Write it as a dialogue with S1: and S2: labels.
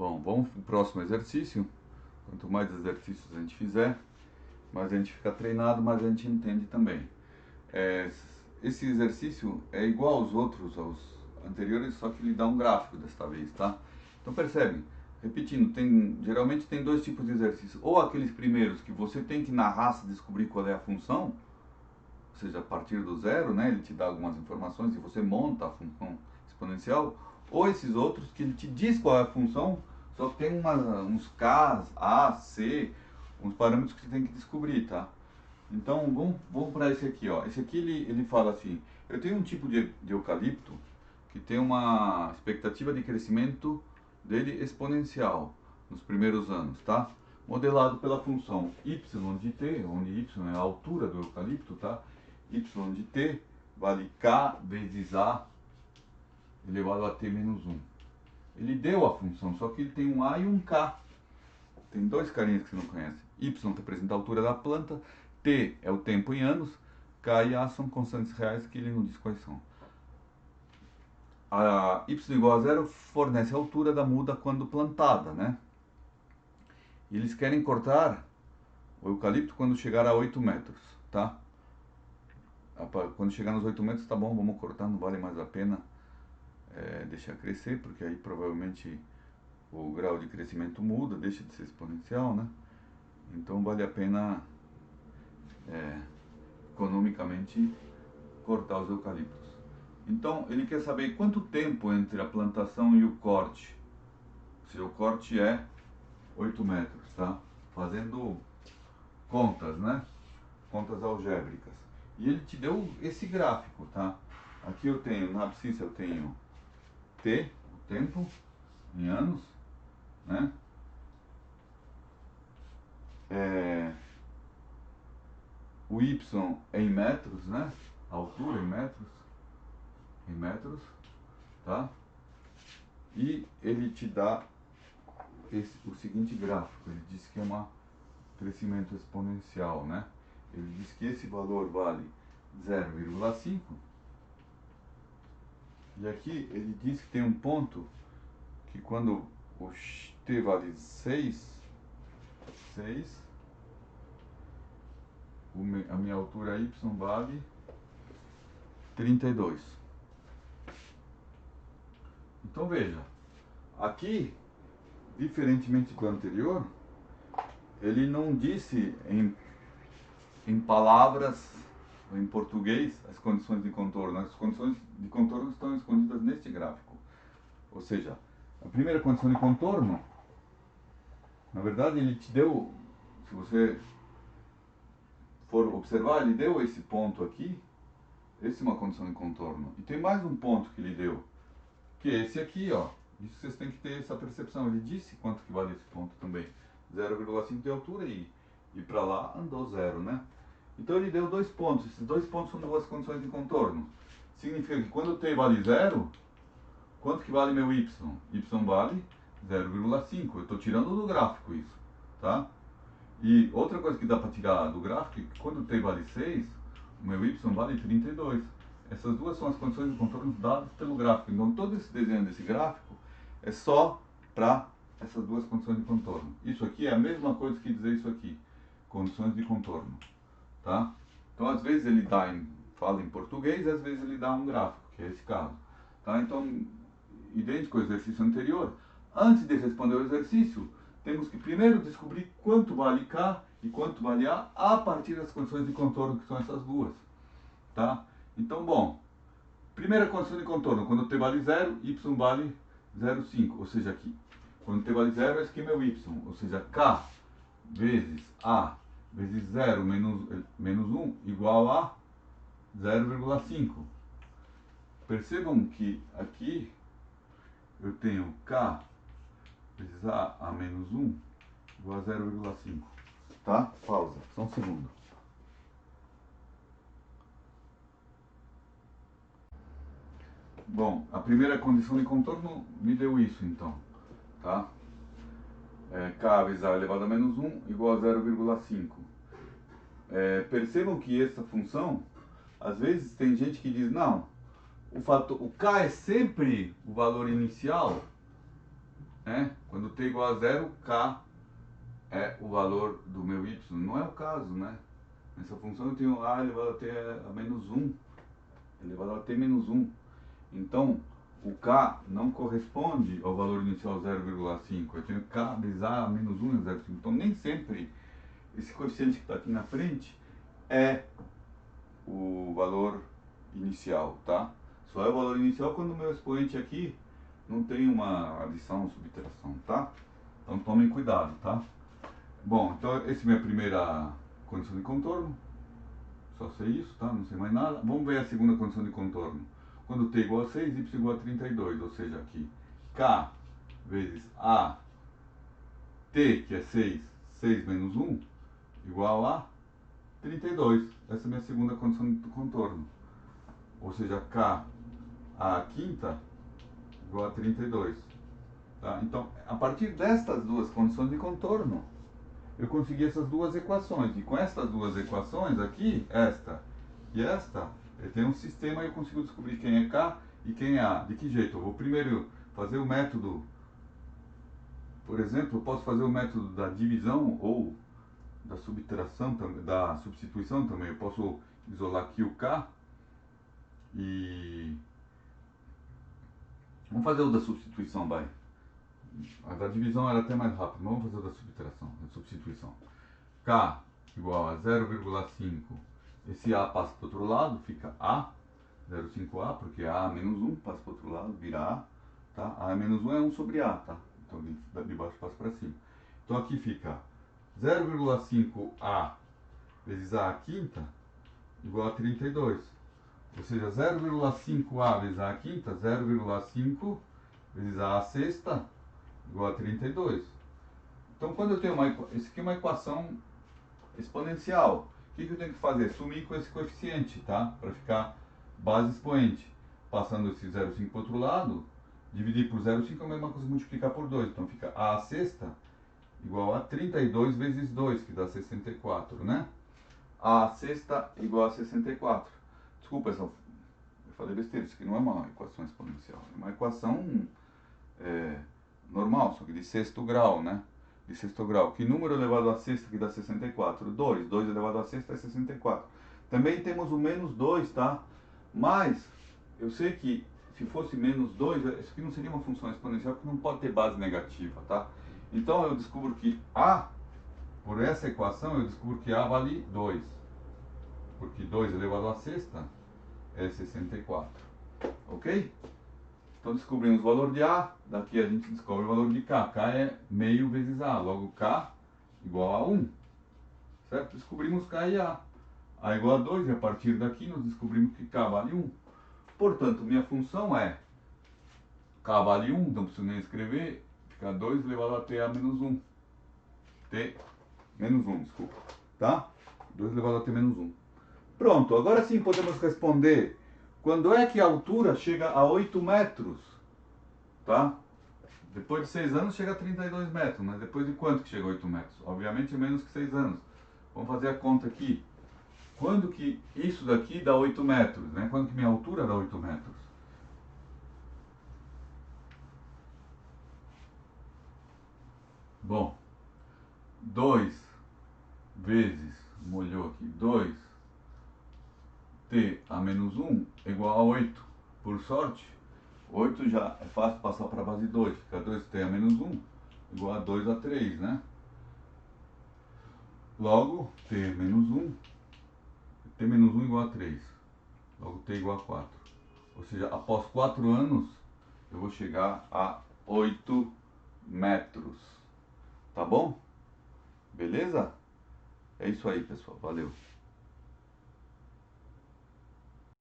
S1: Bom, vamos para o próximo exercício. Quanto mais exercícios a gente fizer, mais a gente fica treinado, mais a gente entende também. Esse exercício é igual aos outros, aos anteriores, só que ele dá um gráfico desta vez, tá? Então percebe, repetindo, geralmente tem dois tipos de exercícios. Ou aqueles primeiros que você tem que na raça descobrir qual é a função, ou seja, a partir do zero, né? Ele te dá algumas informações e você monta a função exponencial. Ou esses outros que ele te diz qual é a função, só que tem uns K, A, C, uns parâmetros que você tem que descobrir, tá? Então vamos para esse aqui, ó. Esse aqui ele fala assim: eu tenho um tipo de eucalipto que tem uma expectativa de crescimento dele exponencial nos primeiros anos, tá? Modelado pela função y de t, onde y é a altura do eucalipto, tá? Y de t vale k vezes a elevado a t menos 1. Ele deu a função, só que ele tem um a e um k. Tem dois carinhas que você não conhece. Y representa a altura da planta, t é o tempo em anos, k e a são constantes reais que ele não diz quais são. A y igual a zero fornece a altura da muda quando plantada, né? E eles querem cortar o eucalipto quando chegar a 8 metros, tá? Quando chegar nos 8 metros, tá bom, vamos cortar, não vale mais a pena deixar crescer, porque aí provavelmente o grau de crescimento muda, deixa de ser exponencial, né? Então vale a pena economicamente cortar os eucaliptos. Então ele quer saber quanto tempo entre a plantação e o corte. Se o corte é 8 metros, tá? Fazendo contas, né? Contas algébricas. E ele te deu esse gráfico, tá? Aqui eu tenho, na abscissa eu tenho t, o tempo, em anos, né? O y é em metros, né? A altura em metros, tá? E ele te dá o seguinte gráfico, ele diz que é um crescimento exponencial, né? Ele diz que esse valor vale 0,5 e aqui ele diz que tem um ponto que quando o t vale 6, a minha altura y vale 32. Então veja, aqui, diferentemente do anterior, ele não disse em palavras, em português, as condições de contorno. As condições de contorno estão escondidas neste gráfico. Ou seja, a primeira condição de contorno, na verdade ele te deu, se você for observar, ele deu esse ponto aqui, esse é uma condição de contorno. E tem mais um ponto que ele deu, que é esse aqui, ó. Isso vocês têm que ter essa percepção. Ele disse quanto que vale esse ponto também. 0,5 de altura e para lá andou 0, né? Então ele deu dois pontos. Esses dois pontos são duas condições de contorno. Significa que quando t vale 0, quanto que vale meu y? Y vale 0,5. Eu estou tirando do gráfico isso, tá? E outra coisa que dá para tirar do gráfico é que quando t vale 6, o meu y vale 32. Essas duas são as condições de contorno dadas pelo gráfico. Então todo esse desenho desse gráfico é só para essas duas condições de contorno. Isso aqui é a mesma coisa que dizer isso aqui, condições de contorno, tá? Então às vezes ele fala em português, às vezes ele dá um gráfico, que é esse caso, tá? Então, idêntico ao exercício anterior, antes de responder o exercício, temos que primeiro descobrir quanto vale K e quanto vale A partir das condições de contorno, que são essas duas, tá? Então, bom, primeira condição de contorno, quando t vale 0, y vale 0,5, ou seja, aqui, quando t vale 0, esse aqui é meu y, ou seja, K vezes A vezes 0 menos 1 igual a 0,5. Percebam que aqui eu tenho K vezes A menos 1 igual a 0,5. Tá? Pausa, só um segundo. Bom, a primeira condição de contorno me deu isso então, tá? K vezes A elevado a menos 1 igual a 0,5. Percebam que essa função, às vezes tem gente que diz, não, o K é sempre o valor inicial, né? Quando t igual a zero, k é o valor do meu y. Não é o caso, né? Nessa função eu tenho a elevado a t a menos 1, elevado a t menos 1. Então, o k não corresponde ao valor inicial 0,5. Eu tenho k vezes a menos 1 é 0,5. Então, nem sempre esse coeficiente que está aqui na frente é o valor inicial, tá? Só é o valor inicial quando o meu expoente aqui não tem uma adição ou subtração, tá? Então tomem cuidado, tá? Bom, então essa é a minha primeira condição de contorno. Só sei isso, tá? Não sei mais nada. Vamos ver a segunda condição de contorno. Quando t igual a 6, y igual a 32, ou seja, aqui k vezes a t, que é 6, 6 menos 1, igual a 32. Essa é a minha segunda condição de contorno. Ou seja, k a quinta igual a 32. Tá? Então, a partir destas duas condições de contorno, eu consegui essas duas equações. E com essas duas equações aqui, esta e esta, eu tenho um sistema e eu consigo descobrir quem é k e quem é a. De que jeito? Eu vou primeiro fazer o método, por exemplo, eu posso fazer o método da divisão ou da subtração, da substituição também. Eu posso isolar aqui o k e vamos fazer o da substituição, vai. A da divisão era até mais rápido, mas vamos fazer o da subtração, da substituição. K igual a 0,5, esse A passa para o outro lado, fica A, 0,5A, porque A menos 1 passa para o outro lado, vira A, tá? A menos 1 é 1 sobre A, tá? Então de baixo passa para cima. Então aqui fica 0,5A vezes A quinta igual a 32. Ou seja, 0,5A vezes A quinta, 0,5 vezes A sexta, igual a 32. Então, quando eu tenho isso aqui é uma equação exponencial. O que eu tenho que fazer? Sumir com esse coeficiente, tá? Para ficar base expoente. Passando esse 0,5 para o outro lado, dividir por 0,5 é a mesma coisa que multiplicar por 2. Então, fica A sexta igual a 32 vezes 2, que dá 64, né? A sexta igual a 64. Desculpa, eu falei besteira. Isso aqui não é uma equação exponencial. É uma equação normal, só que de sexto grau, né? De sexto grau. Que número elevado a sexta que dá 64? 2. 2 elevado a sexta é 64. Também temos o menos 2, tá? Mas, eu sei que se fosse menos 2, isso aqui não seria uma função exponencial, porque não pode ter base negativa, tá? Então, eu descubro que A, por essa equação, eu descubro que A vale 2. Porque 2 elevado a sexta é 64. Ok? Então descobrimos o valor de A, daqui a gente descobre o valor de K. K é meio vezes A, logo K igual a 1. Certo? Descobrimos K e A. A igual a 2 e a partir daqui nós descobrimos que K vale 1. Portanto, minha função é K vale 1, não preciso nem escrever, fica 2 elevado a T a menos 1. T menos 1, desculpa. Tá? 2 elevado a T menos 1. Pronto, agora sim podemos responder. Quando é que a altura chega a 8 metros? Tá? Depois de 6 anos chega a 32 metros, mas depois de quanto que chega a 8 metros? Obviamente menos que 6 anos. Vamos fazer a conta aqui. Quando que isso daqui dá 8 metros? Né? Quando que minha altura dá 8 metros? Bom, 2 vezes, molhou aqui, 2 t a menos 1 é igual a 8. Por sorte, 8 já é fácil passar para a base 2. Fica 2t a menos 1 igual a 2 a 3, né? Logo, t menos 1, t menos 1 igual a 3. Logo, t igual a 4. Ou seja, após 4 anos, eu vou chegar a 8 metros. Tá bom? Beleza? É isso aí, pessoal. Valeu.